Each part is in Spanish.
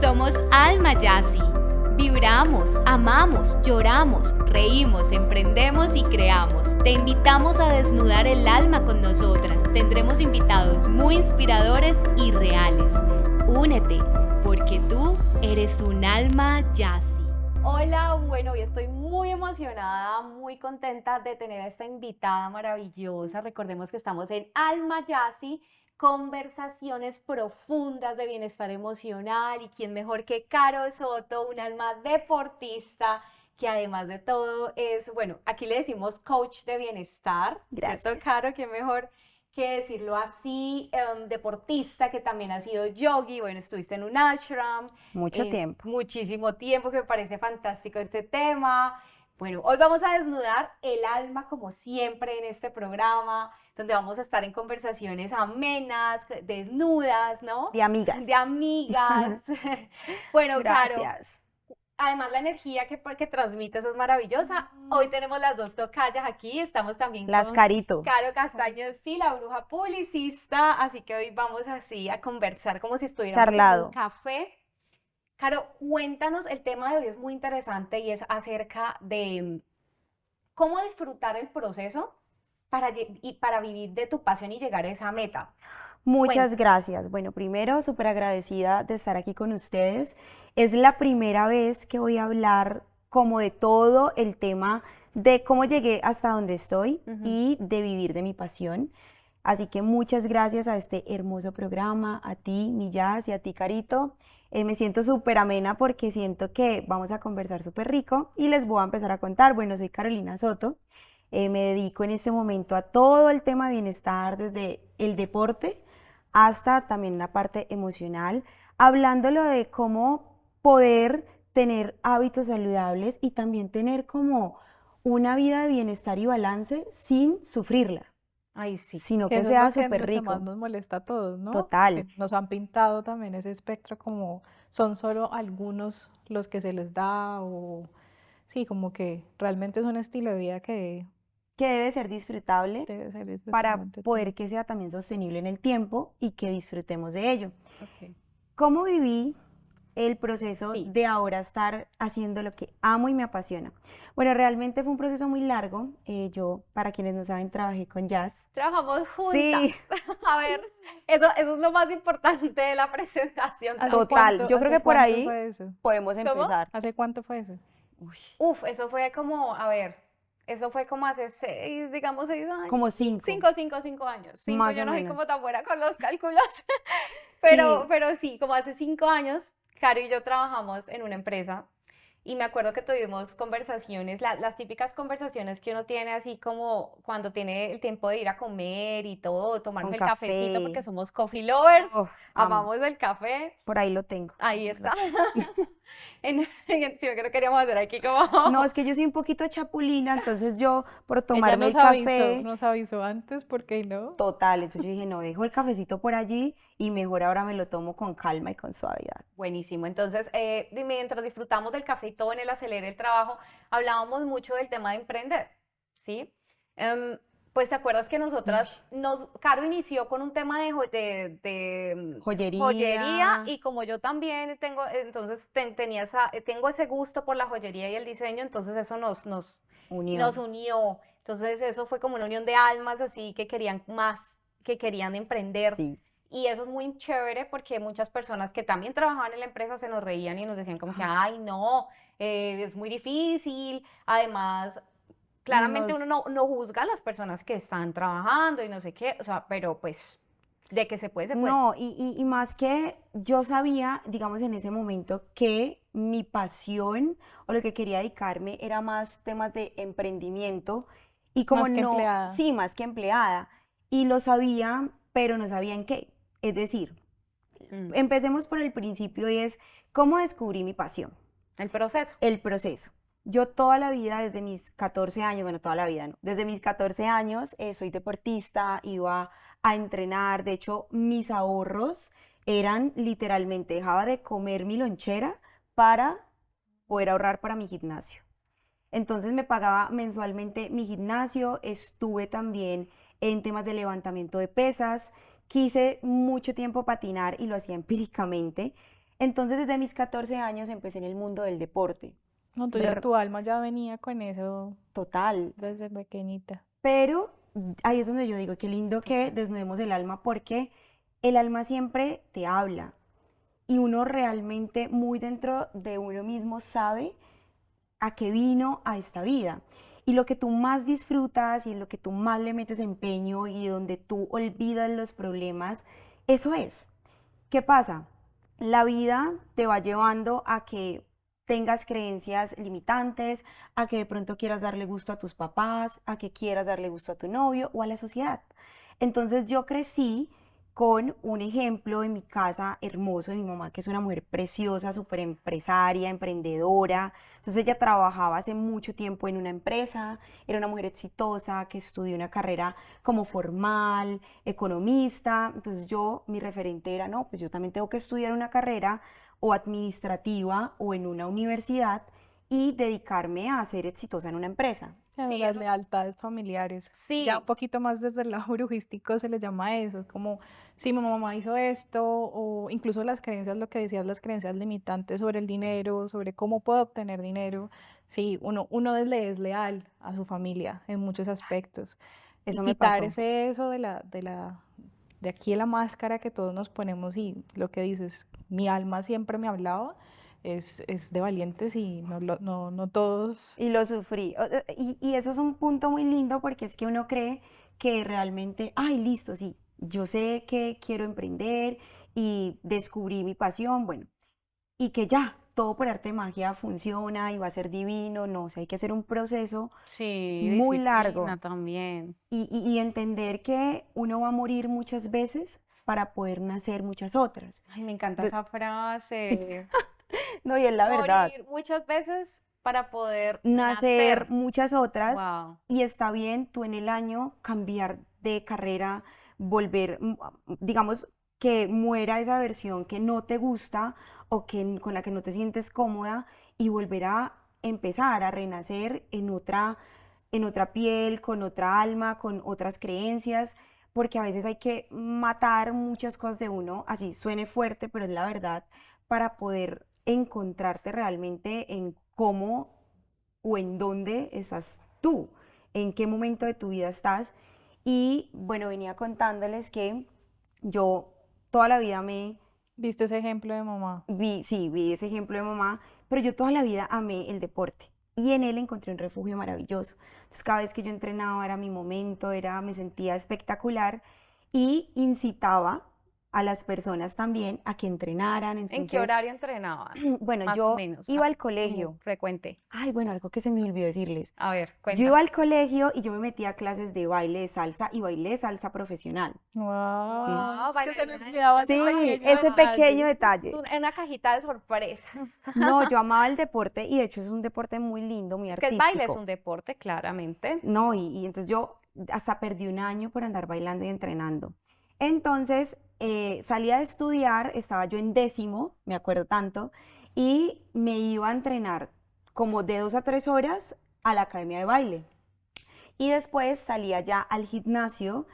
Somos Alma Yasi. Vibramos, amamos, lloramos, reímos, emprendemos y creamos. Te invitamos a desnudar el alma con nosotras. Tendremos invitados muy inspiradores y reales. Únete, porque tú eres un Alma Yasi. Hola, bueno, hoy estoy muy emocionada, muy contenta de tener a esta invitada maravillosa. Recordemos que estamos en Alma Yasi, conversaciones profundas de bienestar emocional, y quién mejor que Caro Soto, un alma deportista que además de todo es, bueno, aquí le decimos coach de bienestar. Gracias. ¿Cierto, Caro? Qué mejor que decirlo así, deportista que también ha sido yogi. Bueno, estuviste en un ashram Mucho tiempo. muchísimo tiempo, que me parece fantástico este tema. Bueno, hoy vamos a desnudar el alma como siempre en este programa, donde vamos a estar en conversaciones amenas, desnudas, ¿no? De amigas. De amigas. Bueno, Caro, Gracias. además la energía que transmites es maravillosa. Hoy tenemos las dos tocallas aquí, estamos también Las con Carito. Caro Castaño, sí, la bruja publicista, así que hoy vamos así a conversar como si estuviéramos en Charlado. un café. Caro, cuéntanos, el tema de hoy es muy interesante y es acerca de cómo disfrutar el proceso para vivir de tu pasión y llegar a esa meta. Muchas Cuéntanos. gracias. Bueno, primero, súper agradecida de estar aquí con ustedes. Es la primera vez que voy a hablar como de todo el tema de cómo llegué hasta donde estoy y de vivir de mi pasión. Así que muchas gracias a este hermoso programa, a ti, mi Jazz, y a ti, Carito. Me siento súper amena porque siento que vamos a conversar súper rico y les voy a empezar a contar. Bueno, soy Carolina Soto. Me dedico en este momento a todo el tema de bienestar, desde el deporte hasta también la parte emocional, hablándolo de cómo poder tener hábitos saludables y también tener como una vida de bienestar y balance sin sufrirla, Ay, sí. sino Que que eso es sea lo súper lo que más rico. nos molesta a todos, ¿no? Total. Que nos han pintado también ese espectro como son solo algunos los que se les da o sí, como que realmente es un estilo de vida que Que debe ser disfrutable debe ser disfrutado para ante todo. poder que sea también sostenible en el tiempo y que disfrutemos de ello. Ok. ¿Cómo viví el proceso Sí. de ahora estar haciendo lo que amo y me apasiona? Bueno, realmente fue un proceso muy largo. Yo, para quienes no saben, trabajé con Jazz. Trabajamos juntas. Sí, A ver, eso es lo más importante de la presentación. ¿Hace total. cuánto- Yo creo hace que por cuánto ahí fue eso? podemos ¿Cómo? empezar. ¿Hace cuánto fue eso? Uy, Uf, eso fue como, a ver, eso fue como hace 6 años. como 5, 5 años. más Yo o no soy como menos. tan buena con los cálculos, pero, Sí, pero sí, como hace 5 años, Caro y yo trabajamos en una empresa. Y me acuerdo que tuvimos conversaciones, las típicas conversaciones que uno tiene así como cuando tiene el tiempo de ir a comer y todo, tomarnos con el cafecito, café. porque somos coffee lovers, Oh, amo. amamos el café. Por ahí lo tengo. Ahí Lo está. tengo. Sí, que no queríamos hacer aquí como... No, es que yo soy un poquito chapulina, entonces yo por Ella tomarme el nos café, avisó antes, ¿por qué no? total, entonces yo dije, no, dejo el cafecito por allí y mejor ahora me lo tomo con calma y con suavidad. Buenísimo. Entonces, mientras disfrutamos del café y todo en el acelere del trabajo, hablábamos mucho del tema de emprender, ¿sí? Pues te acuerdas que nosotras, Caro inició con un tema de joyería, Joyería, y como yo también tengo, entonces tengo ese gusto por la joyería y el diseño, entonces eso nos unión. unió. Entonces eso fue como una unión de almas así que querían más, que querían emprender. Sí. Y eso es muy chévere porque muchas personas que también trabajaban en la empresa se nos reían y nos decían como que, ay, no, es muy difícil. Además, claramente uno Nos, no juzga a las personas que están trabajando y no sé qué, o sea, pero pues de que se puede, se puede. no, y más que yo sabía, digamos, en ese momento que mi pasión o lo que quería dedicarme era más temas de emprendimiento y como Más que no, empleada. sí, más que empleada. Y lo sabía, pero no sabía en qué. Es decir, Mm, empecemos por el principio y es cómo descubrí mi pasión, El proceso. el proceso. Yo toda la vida, desde mis 14 años, bueno, toda la vida no, desde mis 14 años soy deportista, iba a entrenar, de hecho mis ahorros eran literalmente, dejaba de comer mi lonchera para poder ahorrar para mi gimnasio. Entonces me pagaba mensualmente mi gimnasio, estuve también en temas de levantamiento de pesas, quise mucho tiempo patinar y lo hacía empíricamente, Entonces, desde mis 14 años empecé en el mundo del deporte. No, Ver- tu alma ya venía con eso Total. desde pequeñita. Pero ahí es donde yo digo, qué lindo que desnudemos el alma porque el alma siempre te habla y uno realmente muy dentro de uno mismo sabe a qué vino a esta vida. Y lo que tú más disfrutas y en lo que tú más le metes empeño y donde tú olvidas los problemas, eso es. ¿Qué pasa? La vida te va llevando a que tengas creencias limitantes, a que de pronto quieras darle gusto a tus papás, a que quieras darle gusto a tu novio o a la sociedad. Entonces yo crecí con un ejemplo en mi casa hermoso de mi mamá, que es una mujer preciosa, súper empresaria, emprendedora. Entonces ella trabajaba hace mucho tiempo en una empresa, era una mujer exitosa que estudió una carrera como formal, economista. Entonces yo, mi referente era, no, pues yo también tengo que estudiar una carrera o administrativa o en una universidad y dedicarme a ser exitosa en una empresa. Claro, Sí, las eso es- lealtades familiares. Ya un Sí, poquito más desde el lado brujístico se le llama a eso. Es como, si mi mamá hizo esto, o incluso las creencias, lo que decías, las creencias limitantes sobre el dinero, sobre cómo puedo obtener dinero. Sí, uno le es leal a su familia en muchos aspectos. Y Eso me quitar pasó. ese eso de aquí la máscara que todos nos ponemos y lo que dices, mi alma siempre me hablaba, es de valientes y no todos. Y lo sufrí. Y eso es un punto muy lindo porque es que uno cree que realmente, ay, listo, sí, yo sé que quiero emprender y descubrí mi pasión, bueno, y que ya, todo por arte de magia funciona y va a ser divino, no, o sea, hay que hacer un proceso sí, muy disciplina largo también. y entender que uno va a morir muchas veces para poder nacer muchas otras. Ay, me encanta De- esa sí, frase. no, y es la verdad. Morir muchas veces para poder Nacer nacer. muchas otras Wow. y está bien tú en el año cambiar de carrera, volver, digamos, que muera esa versión que no te gusta o con la que no te sientes cómoda y volver a empezar a renacer en otra piel, con otra alma, con otras creencias, porque a veces hay que matar muchas cosas de uno, así suene fuerte, pero es la verdad, para poder encontrarte realmente en cómo o en dónde estás tú, en qué momento de tu vida estás. Y bueno, venía contándoles que yo toda la vida me ¿Viste ese ejemplo de mamá? vi, sí, vi ese ejemplo de mamá, pero yo toda la vida amé el deporte y en él encontré un refugio maravilloso. Entonces, cada vez que yo entrenaba era mi momento, me sentía espectacular y incitaba a las personas también a que entrenaran. ¿En qué Entonces, horario entrenabas? bueno, Más o yo menos. iba al Como colegio. frecuente. Ay, bueno, algo que se me olvidó decirles. A ver, Yo iba cuéntame. al colegio y yo me metía a clases de baile de salsa y bailé salsa profesional. Wow, Sí. Wow, es que se me bailarina de olvidaba ese Sí, pequeño ese pequeño detalle. detalle. tú en una cajita de sorpresas. No, yo amaba el deporte y de hecho es un deporte muy lindo, muy Es que el baile es artístico. un deporte, claramente. No, y entonces yo hasta perdí un año por andar bailando y entrenando. Entonces salía de estudiar, estaba yo en décimo, me acuerdo tanto, y me iba a entrenar como de 2 a 3 horas a la academia de baile. Y después salía ya al gimnasio,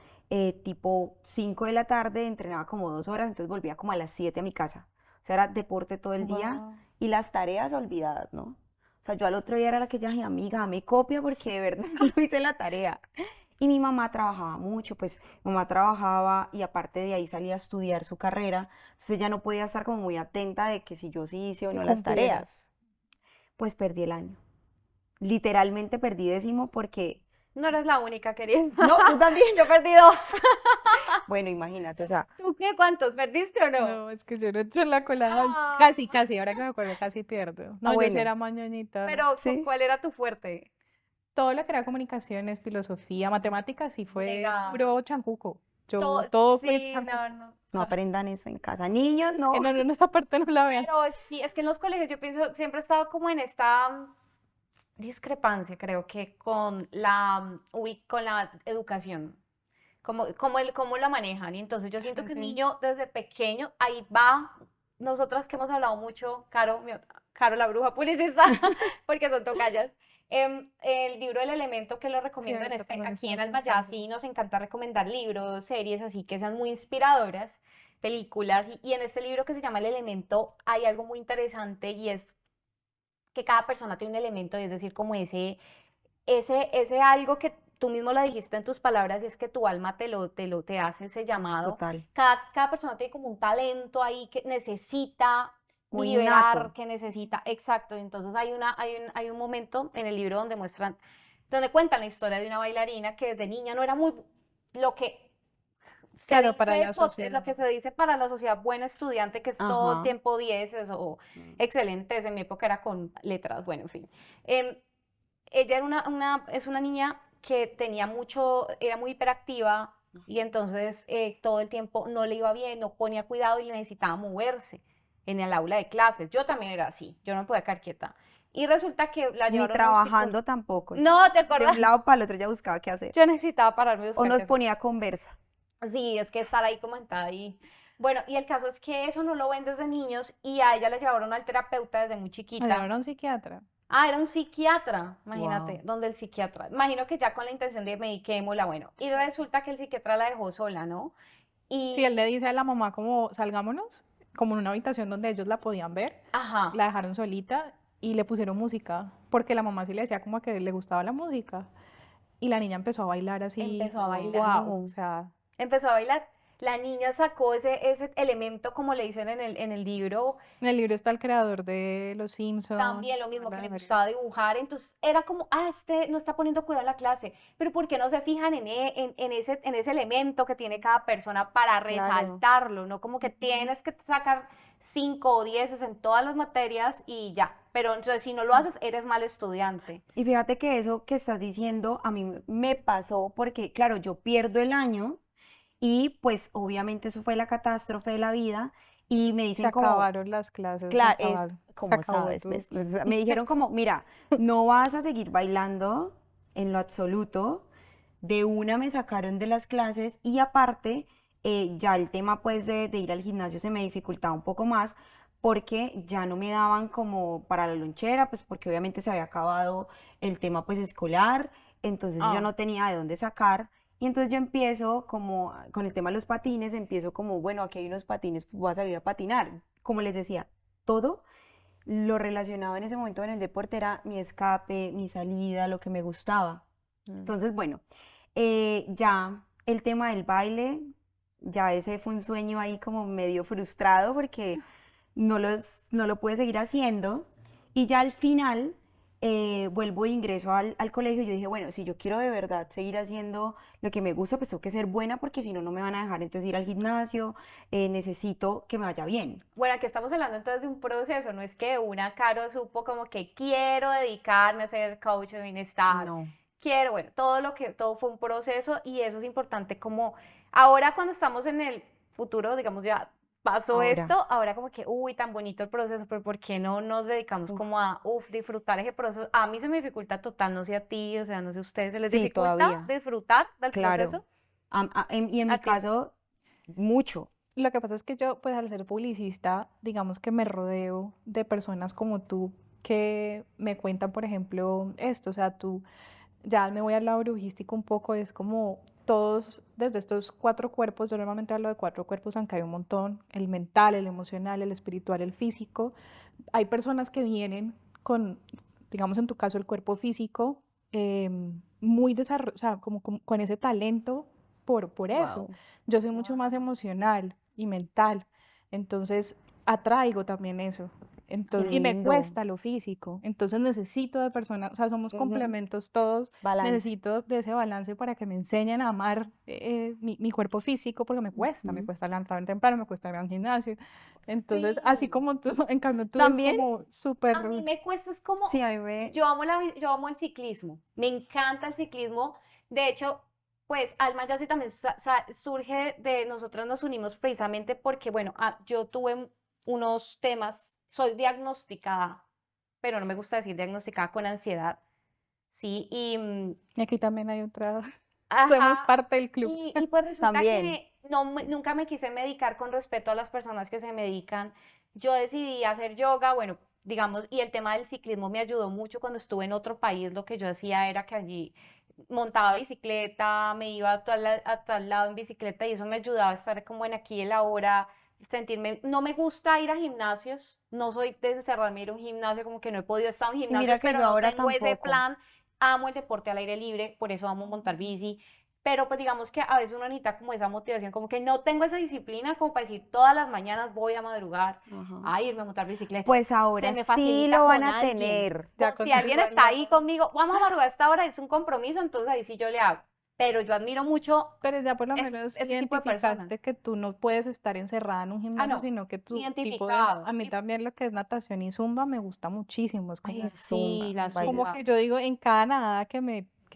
tipo 5 de la tarde, entrenaba como 2 horas, entonces volvía como a las 7 a mi casa. O sea, era deporte todo el día Wow. y las tareas olvidadas, ¿no? O sea, yo al otro día era la que ya, "Ay, amiga, me copia porque de verdad no hice la tarea". Y mi mamá trabajaba mucho, pues mi mamá trabajaba y aparte de ahí salía a estudiar su carrera, entonces ella no podía estar como muy atenta de que si yo sí hice o Que no las tareas. cumplieras. Pues perdí el año. Literalmente perdí décimo porque No eres la única, querida. no, tú también. Yo perdí dos. Bueno, imagínate, o sea, ¿Tú qué? ¿Cuántos? ¿Perdiste o no? No, es que yo no entro en la colada. Ah, Casi, ahora que me acuerdo, casi pierdo. No, yo sí bueno, era mañoñita. pero sí. ¿cuál era tu fuerte? Todo lo que era comunicaciones, filosofía, matemáticas, sí fue Negada. puro chancuco. Todo, Todo fue sí, no, chancuco. no. No aprendan eso en casa. Niños, no. No, esa parte no la vean. Pero sí, es que en los colegios yo pienso, siempre he estado como en esta discrepancia, creo que con con la educación, cómo la manejan. Y entonces yo siento que un Sí. niño desde pequeño, ahí va, nosotras que hemos hablado mucho, Caro la bruja publicista, porque son tocallas, el libro El Elemento que lo recomiendo Cierto, también aquí en estaba Albayá, pensando. sí nos encanta recomendar libros, series así que sean muy inspiradoras. películas, y en este libro que se llama El Elemento hay algo muy interesante y es que cada persona tiene un elemento, es decir, como ese algo que tú mismo lo dijiste en tus palabras, y es que tu alma te hace ese llamado. Total. Cada persona tiene como un talento ahí que necesita Muy liberar, innato. que necesita, exacto. Entonces hay un momento en el libro donde cuentan la historia de una bailarina que desde niña no era muy, lo que Claro, para la lo sociedad. que se dice para la sociedad, buen estudiante, que es todo el Ajá. tiempo dieces o excelentes, en mi época era con letras, bueno, en fin. Em, Ella era es una niña que tenía era muy hiperactiva, y entonces todo el tiempo no le iba bien, no ponía cuidado y le necesitaba moverse en el aula de clases. Yo también era así, yo no me podía quedar quieta. Y resulta que la Ni llevaron a un psicólogo. trabajando tampoco. No, ¿te De acuerdas? un lado para el otro ya buscaba qué hacer. Yo necesitaba pararme y O buscar qué nos hacer. ponía a conversa. Sí, es que estar ahí como sentada ahí. Bueno, y el caso es que eso no lo ven desde niños, y a ella la llevaron al terapeuta desde muy Me chiquita. llevaron a un psiquiatra. Ah, era un psiquiatra, imagínate, Wow. donde el psiquiatra, imagino que ya con la intención de mediquémosla, bueno, y resulta que el psiquiatra la dejó sola, ¿no? Sí, él le Y, dice a la mamá como salgámonos, como en una habitación donde ellos la podían ver, ajá, la dejaron solita y le pusieron música, porque la mamá sí le decía como que le gustaba la música. Y la niña empezó a bailar así, empezó a bailar. wow, o No. sea, Empezó a bailar. La niña sacó ese elemento, como le dicen en el libro. en el libro está el creador de Los Simpson, También lo mismo, que le gustaba varias. dibujar, entonces era como, este no está poniendo cuidado en la clase, pero ¿por qué no se fijan en ese elemento que tiene cada persona para Claro. resaltarlo? No como que tienes que sacar 5 o 10 en todas las materias y ya, pero entonces si no lo haces, eres mal estudiante. Y fíjate que eso que estás diciendo a mí me pasó porque, claro, yo pierdo el año y pues obviamente eso fue la catástrofe de la vida y me Se dicen como, acabaron las clases, se claro, acabaron, se como acabó sabes, tu... ¿ves? Me dijeron como, mira, no vas a seguir bailando en lo absoluto. De una me sacaron de las clases y aparte ya el tema pues de ir al gimnasio se me dificultaba un poco más porque ya no me daban como para la lonchera, pues porque obviamente se había acabado el tema pues escolar, entonces yo ya Ah, no tenía de dónde sacar. Y entonces yo empiezo como con el tema de los patines, empiezo como, bueno, aquí hay unos patines, pues voy a salir a patinar. Como les decía, todo lo relacionado en ese momento en el deporte era mi escape, mi salida, lo que me gustaba. Mm. Entonces, bueno, ya el tema del baile, ya ese fue un sueño ahí como medio frustrado porque no lo pude seguir haciendo. Y ya al final vuelvo e ingreso al colegio y yo dije, bueno, si yo quiero de verdad seguir haciendo lo que me gusta, pues tengo que ser buena porque si no, no me van a dejar entonces ir al gimnasio, necesito que me vaya bien. Bueno, aquí estamos hablando entonces de un proceso, no es que una Caro supo como que quiero dedicarme a ser coach de bienestar, No. quiero, bueno, todo fue un proceso, y eso es importante, como ahora cuando estamos en el futuro, digamos, ya pasó Ahora, esto, ahora como que, uy, tan bonito el proceso, pero ¿por qué no nos dedicamos uf, como a, disfrutar ese proceso? A mí se me dificulta total, no sé a ti, o sea, no sé a ustedes, ¿se les sí, dificulta todavía, disfrutar del claro. proceso? Y en A mi ti. caso, mucho. lo que pasa es que yo, pues al ser publicista, digamos que me rodeo de personas como tú que me cuentan, por ejemplo, esto, o sea, tú, ya me voy al lado brujístico un poco, es como todos, desde estos 4 cuerpos, yo normalmente hablo de 4 cuerpos, aunque hay un montón, el mental, el emocional, el espiritual, el físico. Hay personas que vienen con, digamos en tu caso, el cuerpo físico muy desarrollado, o sea, como con ese talento por eso. Wow. Yo soy mucho más emocional y mental, entonces atraigo también eso. Qué Entonces, y me lindo. cuesta lo físico, entonces necesito de personas, o sea, somos Ujú. complementos todos, Balance. necesito de ese balance para que me enseñen a amar mi cuerpo físico, porque me Ujú. cuesta levantarme temprano, me cuesta ir al gimnasio, entonces, así Sí. como tú, en cambio tú es También, como súper, A mí me cuesta, es como, sí, a mí me... yo amo el ciclismo, me encanta el ciclismo. De hecho, pues Alma Yasi también surge de nosotros, nos unimos precisamente porque, bueno, yo tuve unos temas, soy diagnosticada, pero no me gusta decir diagnosticada, con ansiedad, ¿sí? y aquí también hay otra, somos Ajá, parte del club. y pues resulta También. que nunca me quise medicar con respeto a las personas que se medican. Yo decidí hacer yoga, bueno, digamos, y el tema del ciclismo me ayudó mucho cuando estuve en otro país. Lo que yo hacía era que allí montaba bicicleta, me iba a tal lado en bicicleta y eso me ayudaba a estar como en aquí y en la hora, sentirme, no me gusta ir a gimnasios, no soy de encerrarme a ir a un gimnasio, como que no he podido estar en Y mira gimnasios, que pero yo no ahora tengo ese tampoco. plan, amo el deporte al aire libre, por eso amo montar bici, pero pues digamos que a veces uno necesita como esa motivación, como que no tengo esa disciplina como para decir todas las mañanas voy a madrugar Ajá. a irme a montar bicicleta. Pues Se ahora me sí facilita lo van con a alguien. tener. Ya Si con alguien eso está ahí hablamos. conmigo, vamos a madrugar a esta hora, es un compromiso, entonces ahí sí yo le hago. Pero yo admiro mucho Pero ya por lo menos ese tipo de personas. identificaste que tú no puedes estar encerrada en un Ah, gimnasio, no, sino que tu tipo de... identificado. A mí también lo que es natación y zumba me gusta muchísimo. Es Ay, como, sí, Zumba, la baila. como zumba. que yo digo, en cada nadada que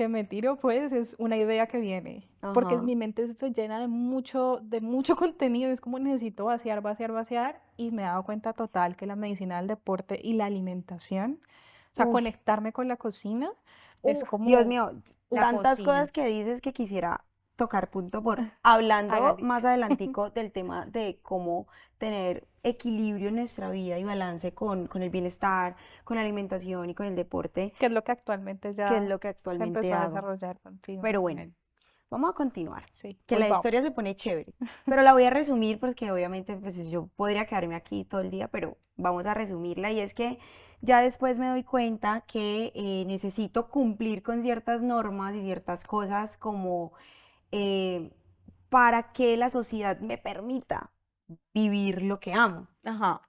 me tiro, pues es una idea que viene. Porque Ajá. mi mente se llena de mucho contenido. Es como necesito vaciar, vaciar, vaciar. Y me he dado cuenta total que la medicina del deporte y la alimentación, o sea, Uf, conectarme con la cocina, es Uf, Dios como, mío, la uf, tantas cocina. cosas que dices que quisiera tocar punto por hablando Hágale. más adelantico del tema de cómo tener equilibrio en nuestra vida y balance con el bienestar, con la alimentación y con el deporte, que es lo que actualmente que es ya lo que se actualmente empezó a hago. desarrollar contigo. Pero bueno, Bueno, vamos a continuar, Sí, que la volvamos. historia se pone chévere, pero la voy a resumir porque obviamente pues yo podría quedarme aquí todo el día, pero vamos a resumirla y es que ya después me doy cuenta que necesito cumplir con ciertas normas y ciertas cosas como eh, para que la sociedad me permita vivir lo que amo. ajá.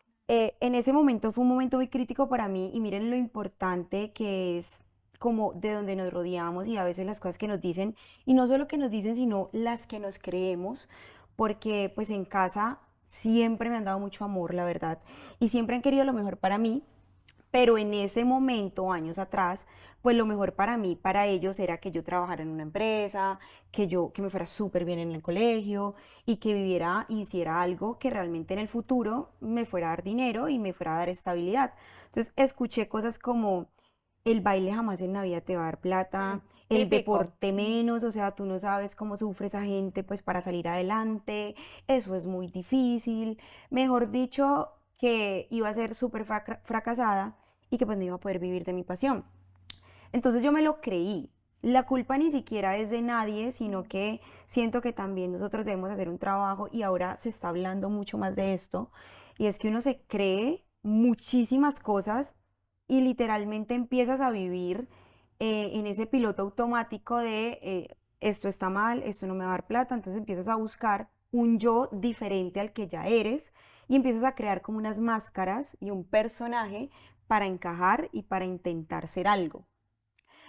En ese momento fue un momento muy crítico para mí y miren lo importante que es como de donde nos rodeamos y a veces las cosas que nos dicen, y no solo que nos dicen, sino las que nos creemos, porque pues en casa siempre me han dado mucho amor, la verdad, y siempre han querido lo mejor para mí, pero en ese momento, años atrás, pues lo mejor para mí, para ellos era que yo trabajara en una empresa, que me fuera súper bien en el colegio y que viviera y hiciera algo que realmente en el futuro me fuera a dar dinero y me fuera a dar estabilidad. Entonces escuché cosas como el baile jamás en la vida te va a dar plata, el Típico. deporte menos, o sea, tú no sabes cómo sufre esa gente pues para salir adelante, eso es muy difícil, mejor dicho, que iba a ser súper fracasada y que pues no iba a poder vivir de mi pasión. Entonces yo me lo creí. La culpa ni siquiera es de nadie, sino que siento que también nosotros debemos hacer un trabajo y ahora se está hablando mucho más de esto. Y es que uno se cree muchísimas cosas y literalmente empiezas a vivir en ese piloto automático de esto está mal, esto no me va a dar plata, entonces empiezas a buscar un yo diferente al que ya eres y empiezas a crear como unas máscaras y un personaje para encajar y para intentar ser algo.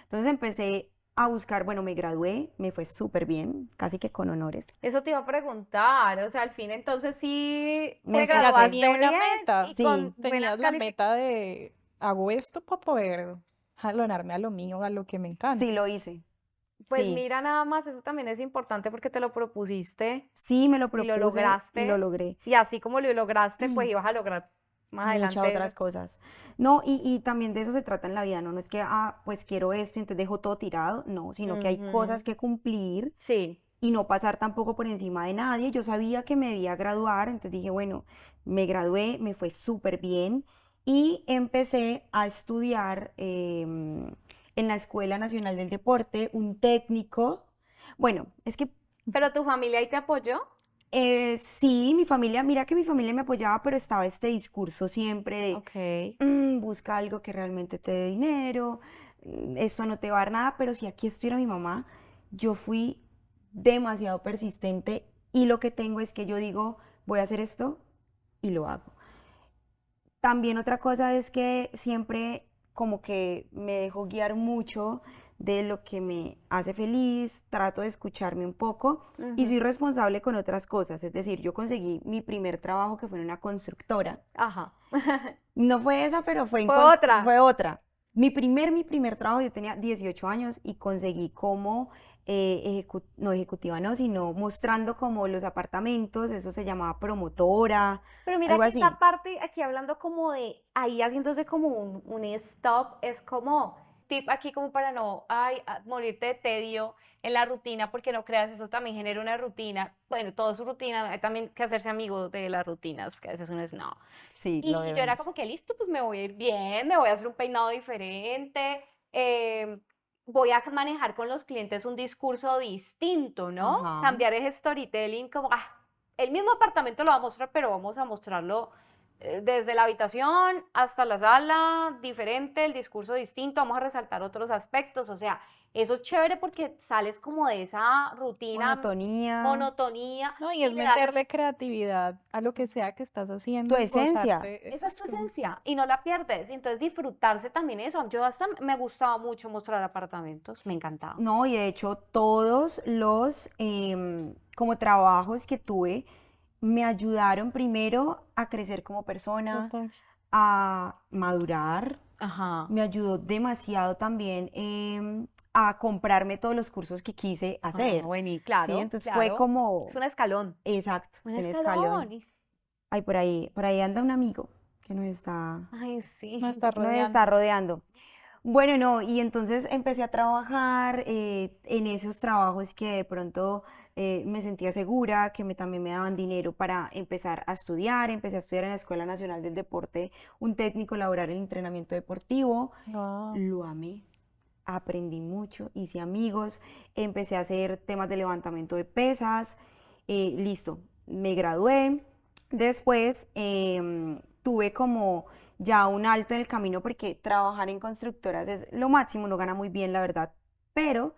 Entonces empecé a buscar, bueno, me gradué, me fue súper bien, casi que con honores. Eso te iba a preguntar, o sea, al fin entonces sí Me te Ya esforcé. tenía graduaste una bien meta. y Sí, con buenas Tenías la calificaciones. meta de, hago esto para poder jalonarme a lo mío, a lo que me sí encanta. lo hice. Pues Sí, mira, nada más, eso también es importante porque te lo propusiste sí me lo y lo propuse y lo lograste, logré. y así como lo lograste, pues ibas a lograr más Muchas adelante. otras cosas. No, y también de eso se trata en la vida, ¿no? No es que, ah, pues quiero esto y entonces dejo todo tirado, no, sino que hay cosas Ujú. que cumplir Sí, y no pasar tampoco por encima de nadie. Yo sabía que me debía graduar, entonces dije, bueno, me gradué, me fue súper bien y empecé a estudiar en la Escuela Nacional del Deporte un técnico. Bueno, es que pero tu familia ahí te apoyó. sí, mi familia, mira que mi familia me apoyaba, pero estaba este discurso siempre de Ok. busca algo que realmente te dé dinero, esto no te va a dar nada, pero si aquí estuviera mi mamá, yo fui demasiado persistente y lo que tengo es que yo digo, voy a hacer esto y lo hago. También otra cosa es que siempre como que me dejo guiar mucho de lo que me hace feliz, trato de escucharme un poco y Ujú. soy responsable con otras cosas. Es decir, yo conseguí mi primer trabajo que fue en una constructora. Ajá. No fue esa, pero Fue otra. fue otra. Mi primer trabajo, yo tenía 18 años y conseguí como, no ejecutiva, no, sino mostrando como los apartamentos, eso se llamaba promotora, Pero mira algo que así. esta parte, aquí hablando como de, ahí haciéndose como un stop, es como, tip aquí como para no, ay, morirte de tedio en la rutina, porque no creas, eso también genera una rutina. Bueno, todo es su rutina, hay también que hacerse amigo de las rutinas, porque a veces uno es, no. Sí, lo Y yo era debemos. como que listo, pues me voy a ir bien, me voy a hacer un peinado diferente. voy a manejar con los clientes un discurso distinto, ¿no? Ajá. Cambiar ese storytelling como, el mismo apartamento lo va a mostrar, pero vamos a mostrarlo desde la habitación hasta la sala, diferente, el discurso distinto, vamos a resaltar otros aspectos, o sea, eso es chévere porque sales como de esa rutina, monotonía, No, y y es le das meterle creatividad a lo que sea que estás haciendo tu y esencia. gozarte. esa es tu Exacto. esencia y no la pierdes. Entonces disfrutarse también eso. Yo hasta me gustaba mucho mostrar apartamentos, me encantaba. No, y de hecho todos los como trabajos que tuve me ayudaron primero a crecer como persona, Total. a madurar, Ajá. me ayudó demasiado también a comprarme todos los cursos que quise hacer. Bueno, y Sí, claro, entonces fue claro. como, Es un escalón. exacto, Un un escalón. escalón. Ay, por ahí anda un amigo que Ay, sí. No está nos está rodeando. rodeando. Bueno, no, y entonces empecé a trabajar en esos trabajos que de pronto me sentía segura, que también me daban dinero para empezar a estudiar. Empecé a estudiar en la Escuela Nacional del Deporte, un técnico laboral en entrenamiento deportivo. Wow. Lo amé, aprendí mucho, hice amigos, empecé a hacer temas de levantamiento de pesas, listo, me gradué. Después tuve como ya un alto en el camino porque trabajar en constructoras es lo máximo, uno gana muy bien, la verdad, pero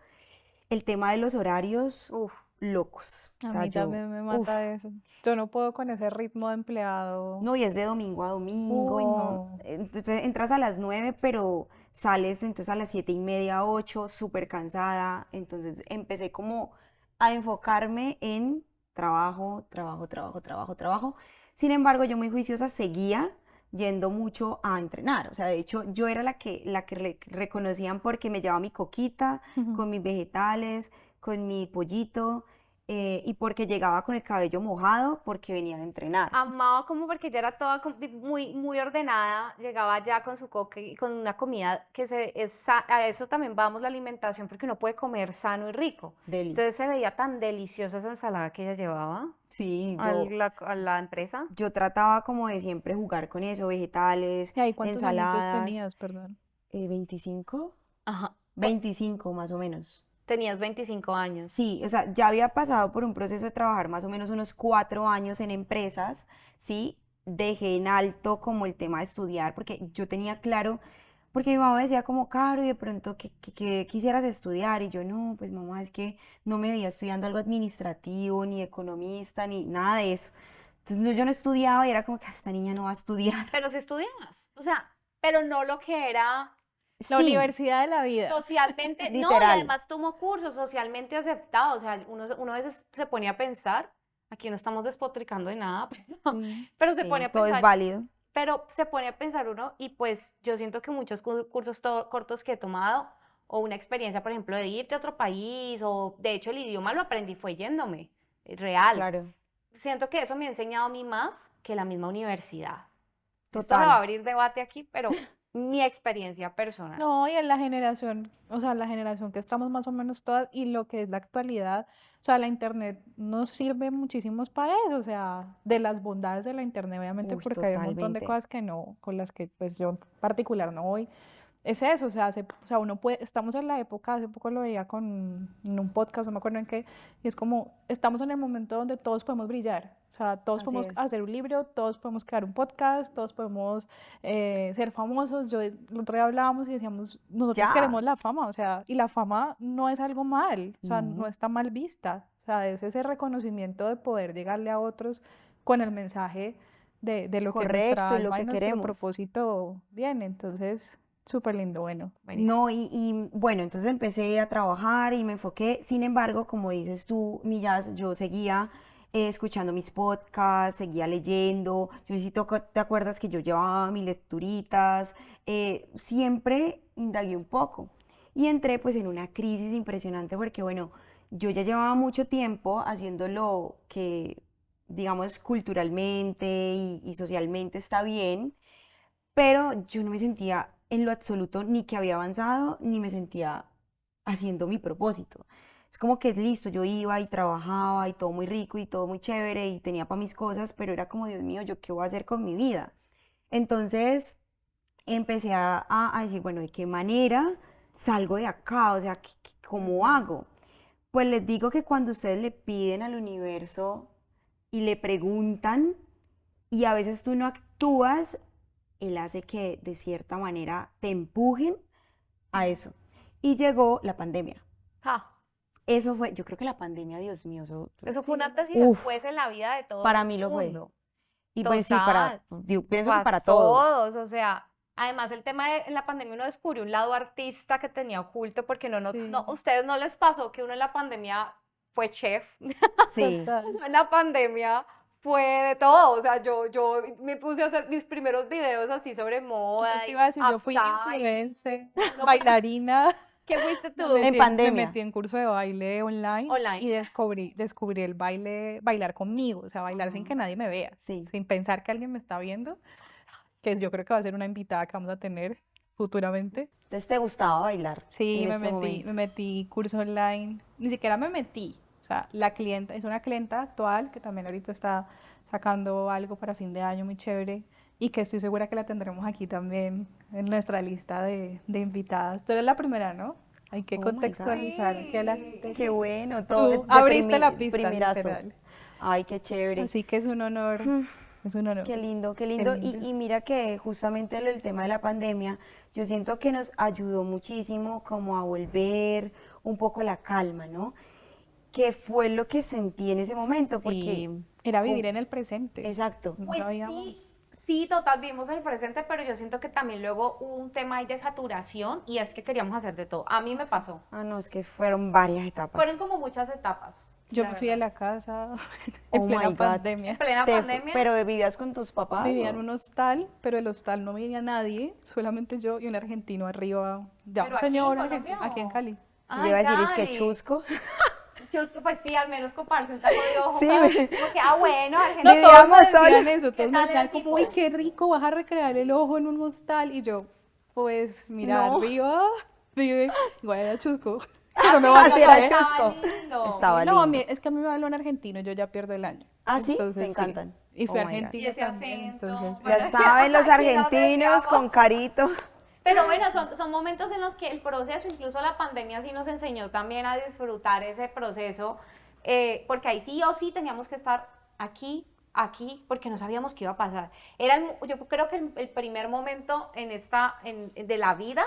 el tema de los horarios, Uf. locos. O A sea, mí yo, también me uf, mata eso. Yo no puedo con ese ritmo de empleado. no, y es de domingo a Uy, domingo. no. Entonces entras a las 9, pero sales entonces a las 7:30, 8, súper cansada. Entonces empecé como a enfocarme en trabajo, trabajo, trabajo, trabajo, trabajo. Sin embargo, yo muy juiciosa seguía yendo mucho a entrenar. O sea, de hecho, yo era la que reconocían porque me llevaba mi coquita con mis vegetales, con mi pollito, y porque llegaba con el cabello mojado porque venía de entrenar. Amaba como porque ella era toda muy, muy ordenada, llegaba ya con su coque y con una comida que a eso también vamos la alimentación porque uno puede comer sano y rico. Deli. Entonces se veía tan deliciosa esa ensalada que ella llevaba Sí, a la empresa. yo trataba como de siempre jugar con eso, vegetales, ¿Y ahí cuántos añitos ensaladas, tenías, perdón? 25, Ajá. 25 más o menos. Tenías 25 años. Sí, o sea, ya había pasado por un proceso de trabajar más o menos unos 4 años en empresas, ¿sí? Dejé en alto como el tema de estudiar, porque yo tenía claro, porque mi mamá me decía como, Caro, y de pronto que quisieras estudiar, y yo, no, pues mamá, es que no me veía estudiando algo administrativo, ni economista, ni nada de eso. Entonces yo no estudiaba y era como que esta niña no va a estudiar. Pero si estudiabas, o sea, pero no lo que era La Sí, universidad de la vida. socialmente, no, y literal. además tomó cursos socialmente aceptados, o sea, uno a veces se pone a pensar, aquí no estamos despotricando de nada, Sí. pero se pone Sí, a todo es pensar, válido. pero se pone a pensar uno y pues yo siento que muchos cursos cortos que he tomado o una experiencia, por ejemplo, de irte a otro país o de hecho el idioma lo aprendí fue yéndome, real. Claro, Siento que eso me ha enseñado a mí más que la misma universidad. Esto se va a total. abrir debate aquí, pero mi experiencia personal. No, y en la generación, o sea, la generación que estamos más o menos todas y lo que es la actualidad, o sea, la internet nos sirve muchísimo para eso, o sea, de las bondades de la internet, obviamente, Uy, porque hay un montón de totalmente. cosas que no, con las que pues yo en particular no voy. Es eso, o sea, o sea, uno puede, estamos en la época, hace poco lo veía en un podcast, no me acuerdo en qué, y es como, estamos en el momento donde todos podemos brillar, o sea, todos Así podemos es. hacer un libro, todos podemos crear un podcast, todos podemos ser famosos. Yo el otro día hablábamos y decíamos, nosotros Ya. queremos la fama, o sea, y la fama no es algo mal, o sea, no No. está mal vista, o sea, es ese reconocimiento de poder llegarle a otros con el mensaje de lo que nuestra Correcto, y lo alma y que nuestro queremos. propósito viene, entonces, súper lindo, bueno, buenísimo. No, y bueno, entonces empecé a trabajar y me enfoqué. Sin embargo, como dices tú, Millas, yo seguía escuchando mis podcasts, seguía leyendo. Yo sí te acuerdas que yo llevaba mis lecturitas, siempre indagué un poco. Y entré pues en una crisis impresionante porque, bueno, yo ya llevaba mucho tiempo haciendo lo que, digamos, culturalmente y socialmente está bien, pero yo no me sentía en lo absoluto ni que había avanzado, ni me sentía haciendo mi propósito. Es como que es listo, yo iba y trabajaba y todo muy rico y todo muy chévere y tenía para mis cosas, pero era como, Dios mío, ¿yo qué voy a hacer con mi vida? Entonces empecé a decir, bueno, ¿de qué manera salgo de acá, o sea, ¿cómo hago? Pues les digo que cuando ustedes le piden al universo y le preguntan y a veces tú no actúas, él hace que de cierta manera te empujen a eso. Y llegó la pandemia. Ja, Eso fue, yo creo que la pandemia, Dios mío, eso fue un antes y Uf, después en la vida de todo para el mí lo fue. mundo. Y pues sí, Total. yo pienso que Para para todos. todos, o sea, además el tema de en la pandemia uno descubrió un lado artista que tenía oculto porque Sí, ¿ustedes no les pasó que uno en la pandemia fue chef? Sí. total. En la pandemia fue de todo, o sea, yo me puse a hacer mis primeros videos así sobre Eso moda te y iba a decir, yo fui upside. influencer, No, bailarina. ¿qué fuiste Me tú? En me pandemia. metí en curso de baile online Online. y descubrí el baile, bailar conmigo, o sea, bailar sin Ajá. que nadie me vea, Sí. sin pensar que alguien me está viendo, que yo creo que va a ser una invitada que vamos a tener futuramente. Entonces, ¿te gustaba bailar Sí, en este momento? me metí curso online, ni siquiera me metí, o sea, la clienta, es una clienta actual que también ahorita está sacando algo para fin de año muy chévere y que estoy segura que la tendremos aquí también en nuestra lista de invitadas. Tú eres la primera, ¿no? Hay que Oh my God. contextualizar que la Sí. gente... Qué bueno, Tú abriste la pista, literal. Ay, qué chévere. Así que es un honor, es un honor. Qué lindo, qué Qué lindo. lindo. Y mira que justamente el tema de la pandemia, yo siento que nos ayudó muchísimo como a volver un poco la calma, ¿no? Que fue lo que sentí en ese momento, porque... Sí. Era vivir en el presente. Exacto. No Pues sabíamos. sí, total, vivimos el presente, pero yo siento que también luego hubo un tema ahí de saturación y es que queríamos hacer de todo. A mí me pasó. Ah, no, es que fueron varias etapas. Fueron como muchas etapas. Yo la me fui de verdad. la casa Oh en plena my God. pandemia. En plena pandemia. ¿Pero vivías con tus papás? Vivía en o? un hostal, pero el hostal no vivía nadie, solamente yo y un argentino arriba. Ya, ¿Pero un aquí en señor Colombia argentino, aquí en o? Cali. Le iba a decir, es que Cali. chusco. Chusco, pues sí, al menos comparse un taco de ojo. Sí, Como que, bueno, No, Argentina. todos me Vivíamos decían solos. eso, ¿Qué todos me tal el decían como, uy, equipo? qué rico, vas a recrear el ojo en un hostal. Y yo, pues, mira, No. arriba vive, igual era chusco. Ah, No me sí, van a así era creer. estaba chusco. lindo. Estaba No, lindo. es que a mí me habla un argentino, yo ya pierdo el año. ¿Ah, sí? Entonces, Te encantan. Y fui Oh my God. Y argentina ese también, acento. entonces... Bueno, Ya es que saben los aquí nos argentinos desviamos. con carito. Pero bueno, son momentos en los que el proceso, incluso la pandemia sí nos enseñó también a disfrutar ese proceso, porque ahí sí o sí teníamos que estar aquí, porque no sabíamos qué iba a pasar. Yo creo que el primer momento de la vida,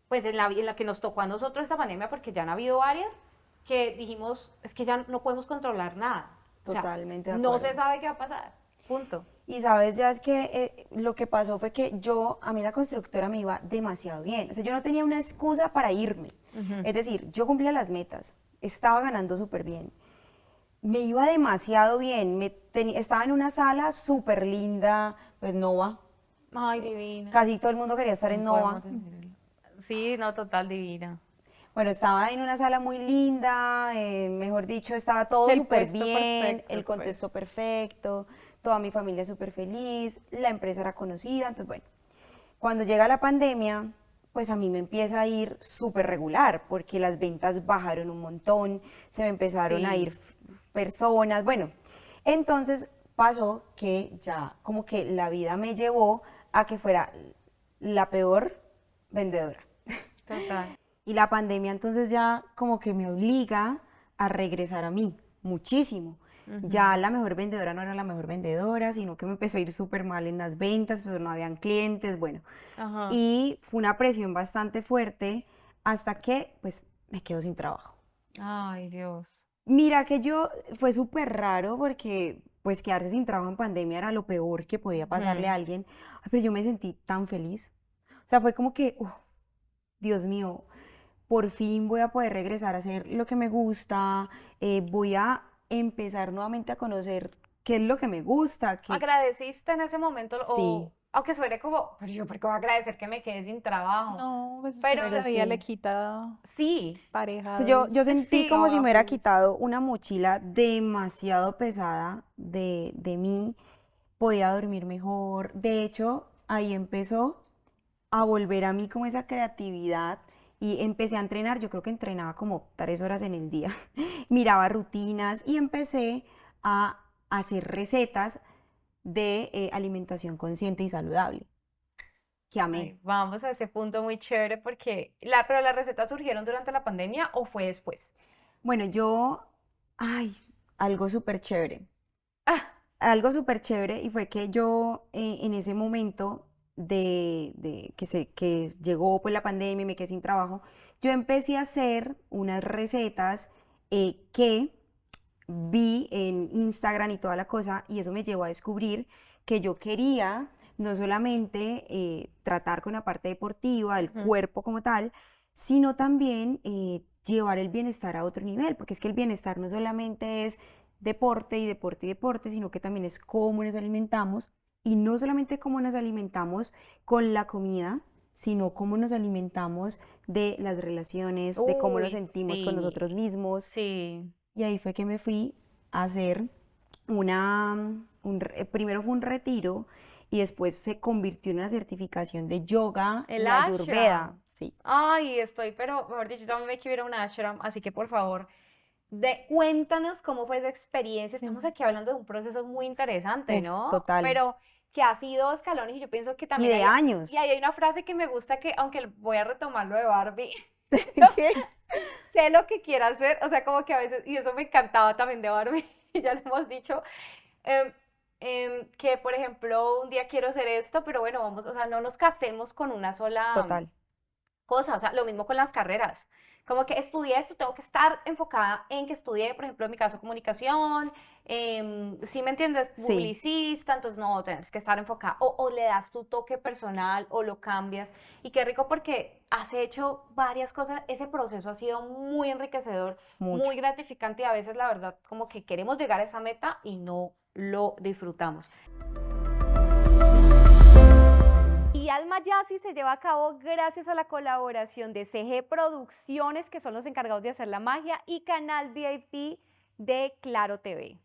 pues en la que nos tocó a nosotros esta pandemia, porque ya han habido varias, que dijimos, es que ya no podemos controlar nada. O sea, Totalmente de no acuerdo. se sabe qué va a pasar, punto. Y sabes, ya es que lo que pasó fue que a mí la constructora me iba demasiado bien. O sea, yo no tenía una excusa para irme. Es decir, yo cumplía las metas, estaba ganando súper bien. Me iba demasiado bien. Estaba en una sala súper linda, pues Nova. Ay, divina. Casi todo el mundo quería estar en Nova. Sí, no, total divina. Bueno, estaba en una sala muy linda, mejor dicho, estaba todo El súper puesto bien, perfecto, el pues. contexto perfecto, toda mi familia súper feliz, la empresa era conocida, entonces bueno, cuando llega la pandemia, pues a mí me empieza a ir súper regular, porque las ventas bajaron un montón, se me empezaron a Sí. ir personas, bueno, entonces pasó que ya como que la vida me llevó a que fuera la peor vendedora. Total. Y la pandemia entonces ya como que me obliga a regresar a mí, muchísimo. Ya la mejor vendedora no era la mejor vendedora, sino que me empezó a ir súper mal en las ventas, pues no habían clientes, bueno. Ajá. Y fue una presión bastante fuerte hasta que pues me quedo sin trabajo. Ay, Dios. Mira que fue súper raro porque pues quedarse sin trabajo en pandemia era lo peor que podía pasarle a alguien, Ay, pero yo me sentí tan feliz. O sea, fue como que, Dios mío, por fin voy a poder regresar a hacer lo que me gusta, voy a empezar nuevamente a conocer qué es lo que me gusta. ¿Agradeciste en ese momento? Sí. Aunque suene como, pero yo, ¿por qué voy a agradecer que me quedé sin trabajo? No, pues Pero la vida sí. le quita Sí, O parejas. sea, yo sentí Sí, como si me hubiera pues. quitado una mochila demasiado pesada de mí, podía dormir mejor. De hecho, ahí empezó a volver a mí como esa creatividad y empecé a entrenar, yo creo que entrenaba como 3 horas en el día, miraba rutinas y empecé a hacer recetas de alimentación consciente y saludable. que amé. Ay, vamos a ese punto muy chévere porque, pero las recetas surgieron durante la pandemia o fue después. Bueno, ay, algo súper chévere. Ah, Algo súper chévere y fue que yo en ese momento que llegó pues la pandemia y me quedé sin trabajo, yo empecé a hacer unas recetas que vi en Instagram y toda la cosa, y eso me llevó a descubrir que yo quería no solamente tratar con la parte deportiva, el cuerpo como tal, sino también llevar el bienestar a otro nivel, porque es que el bienestar no solamente es deporte y deporte y deporte, sino que también es cómo nos alimentamos, y no solamente cómo nos alimentamos con la comida, sino cómo nos alimentamos de las relaciones, de cómo nos uy, sentimos con sí, nosotros mismos. sí. Y ahí fue que me fui a hacer primero fue un retiro y después se convirtió en una certificación de yoga El y ayurveda. ashram. Sí, Ay, pero mejor dicho, yo también me quiero ir a un ashram, así que por favor, cuéntanos cómo fue esa experiencia. Estamos aquí hablando de un proceso muy interesante, uf, ¿no? total. Pero que ha sido escalones y yo pienso que Y también de y años. ahí hay una frase que me gusta que, aunque voy a retomar lo de Barbie, ¿Qué? sé lo que quiero hacer, o sea, como que a veces, y eso me encantaba también de Barbie, ya lo hemos dicho, em, que por ejemplo, un día quiero hacer esto, pero bueno, vamos, o sea, no nos casemos con una sola Total. cosa, o sea, lo mismo con las carreras. Como que estudié esto, tengo que estar enfocada en que estudié, por ejemplo, en mi caso, comunicación, si me entiendes, Sí, publicista, entonces no, tienes que estar enfocada, o le das tu toque personal, o lo cambias, y qué rico porque has hecho varias cosas, ese proceso ha sido muy enriquecedor, mucho. muy gratificante, y a veces la verdad, como que queremos llegar a esa meta y no lo disfrutamos. Y Alma Yassi se lleva a cabo gracias a la colaboración de CG Producciones, que son los encargados de hacer la magia, y Canal VIP de Claro TV.